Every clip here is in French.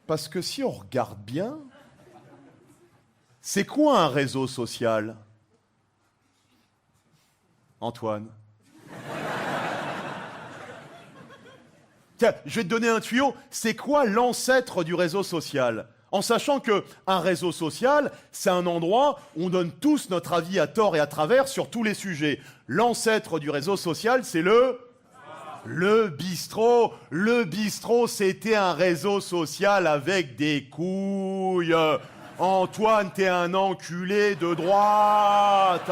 Parce que si on regarde bien, c'est quoi un réseau social, Antoine? Tiens, je vais te donner un tuyau. C'est quoi l'ancêtre du réseau social? En sachant qu'un réseau social, c'est un endroit où on donne tous notre avis à tort et à travers sur tous les sujets. L'ancêtre du réseau social, c'est le bistrot. Le bistrot, c'était un réseau social avec des couilles. Antoine, t'es un enculé de droite.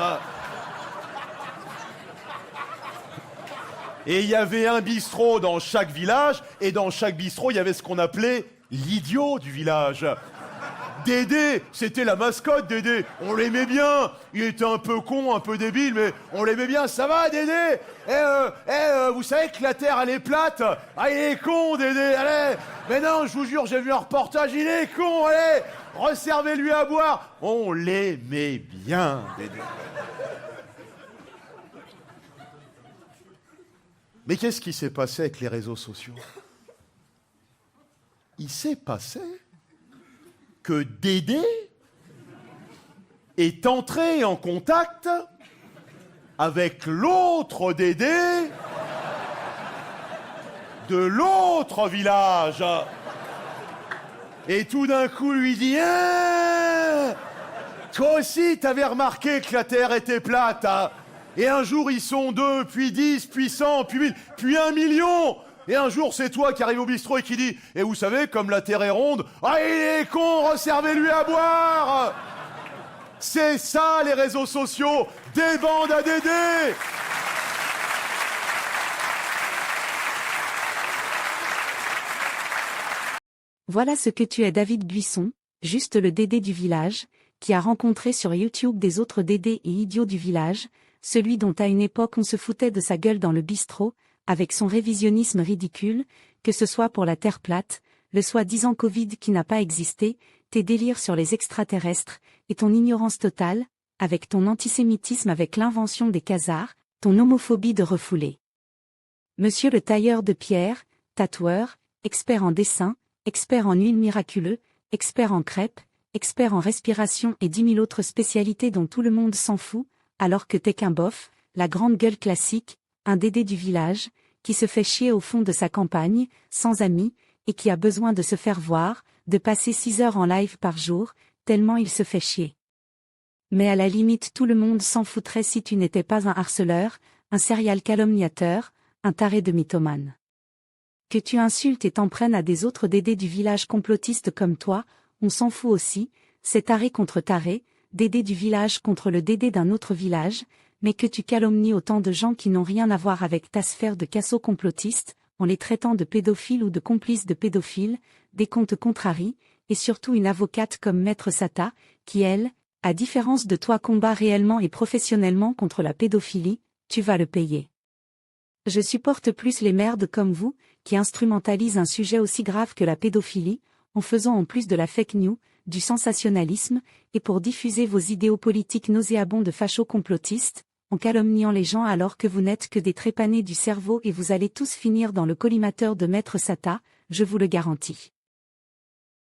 Et il y avait un bistrot dans chaque village, et dans chaque bistrot, il y avait ce qu'on appelait l'idiot du village. Dédé, c'était la mascotte, Dédé. On l'aimait bien. Il était un peu con, un peu débile, mais on l'aimait bien. Ça va, Dédé? Vous savez que la Terre, elle est plate? Ah, il est con, Dédé, allez. Mais non, je vous jure, j'ai vu un reportage, il est con, allez. Resservez-lui à boire. On l'aimait bien, Dédé. Mais qu'est-ce qui s'est passé avec les réseaux sociaux? Il s'est passé que Dédé est entré en contact avec l'autre Dédé de l'autre village. Et tout d'un coup lui dit toi aussi t'avais remarqué que la Terre était plate, hein? Et un jour ils sont 2, puis 10, puis 100, puis 1000, puis 1 million. Et un jour c'est toi qui arrive au bistrot et qui dit et vous savez comme la Terre est ronde, ah il est con, resservez-lui à boire. C'est ça les réseaux sociaux, des bandes à Dédé. Voilà ce que tu es, David Buisson, juste le Dédé du village, qui a rencontré sur YouTube des autres Dédés et idiots du village, celui dont à une époque on se foutait de sa gueule dans le bistrot, avec son révisionnisme ridicule, que ce soit pour la Terre plate, le soi-disant Covid qui n'a pas existé, tes délires sur les extraterrestres, et ton ignorance totale, avec ton antisémitisme avec l'invention des khazars, ton homophobie de refoulé. Monsieur le tailleur de pierre, tatoueur, expert en dessin, expert en huile miraculeux, expert en crêpes, expert en respiration et 10 000 autres spécialités dont tout le monde s'en fout, alors que t'es qu'un bof, la grande gueule classique, un Dédé du village, qui se fait chier au fond de sa campagne, sans amis, et qui a besoin de se faire voir, de passer 6 heures en live par jour, tellement il se fait chier. Mais à la limite tout le monde s'en foutrait si tu n'étais pas un harceleur, un serial calomniateur, un taré de mythomane. Que tu insultes et t'en prennes à des autres Dédés du village complotistes comme toi, on s'en fout aussi, c'est taré contre taré, Dédé du village contre le Dédé d'un autre village, mais que tu calomnies autant de gens qui n'ont rien à voir avec ta sphère de cassos complotistes, en les traitant de pédophiles ou de complices de pédophiles, des comptes contraries, et surtout une avocate comme Maître Sata, qui elle, à différence de toi combat réellement et professionnellement contre la pédophilie, tu vas le payer. Je supporte plus les merdes comme vous, qui instrumentalisent un sujet aussi grave que la pédophilie, en faisant en plus de la fake news, du sensationnalisme, et pour diffuser vos idéaux politiques nauséabonds de fachos complotistes, en calomniant les gens alors que vous n'êtes que des trépanés du cerveau et vous allez tous finir dans le collimateur de Maître Sata, je vous le garantis.